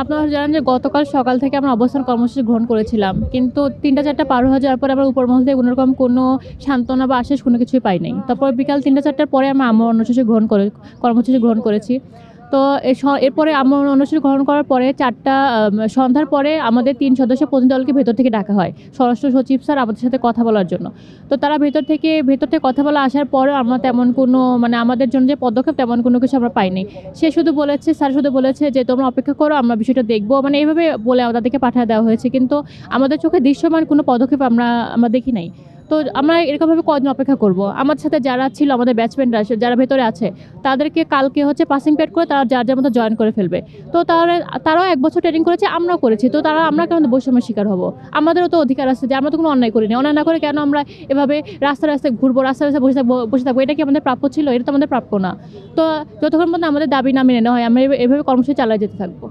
আপনারা জানেন যে গতকাল সকাল থেকে আমরা অবস্থান কর্মসূচি গ্রহণ করেছিলাম। কিন্তু ৩টা-৪টা পার হয়ে যাওয়ার পরে আমরা উপর মহল থেকে কোনরকম কোনো সান্ত্বনা বা আশ্বাস কোনো কিছুই পাই নাই। তারপর বিকাল ৩টা-৪টার পরে আমরা কর্মসূচি গ্রহণ করেছি। তো এরপরে আমরণ অনশন গ্রহণ করার পরে ৪টা সন্ধ্যার পরে আমাদের ৩ সদস্য প্রতিনিধি দলকে ভেতর থেকে ডাকা হয়। স্বরাষ্ট্র সচিব স্যার আমাদের সাথে কথা বলার জন্য। তো তারা ভেতর থেকে কথা বলা আসার পরেও আমরা তেমন কোনো মানে আমাদের জন্য যে পদক্ষেপ তেমন কোনো কিছু আমরা পাইনি। স্যার শুধু বলেছে যে, "তোমরা অপেক্ষা করো, আমরা বিষয়টা দেখব।" মানে এভাবে বলে তাদেরকে পাঠায় দেওয়া হয়েছে। কিন্তু আমাদের চোখে দৃশ্যমান কোনো পদক্ষেপ আমরা দেখি নাই। তো আমরা এরকমভাবে কয়দিন অপেক্ষা করব? আমাদের সাথে যারা ছিল আমাদের ব্যাচমেটরা যারা ভেতরে আছে, তাদেরকে কালকে হচ্ছে পাসিং পেড করে তারা যার মতো জয়েন করে ফেলবে। তো তারাও ১ বছর ট্রেনিং করেছে, আমরাও করেছি। তো আমরা কেন বৈষম্যের শিকার হব? আমাদেরও তো অধিকার আছে যে আমরা তো কোনো অন্যায় করিনি। অন্যায় না করে কেন আমরা এভাবে রাস্তায় ঘুরবো, রাস্তায় বসে থাকবো? এটা কি আমাদের প্রাপ্য ছিল? এটা তো আমাদের প্রাপ্য না। তো যতক্ষণ পর্যন্ত আমাদের দাবি না মেনে নেওয়া হয়, আমরা এভাবে কর্মসূচি চালিয়ে যেতে থাকবো।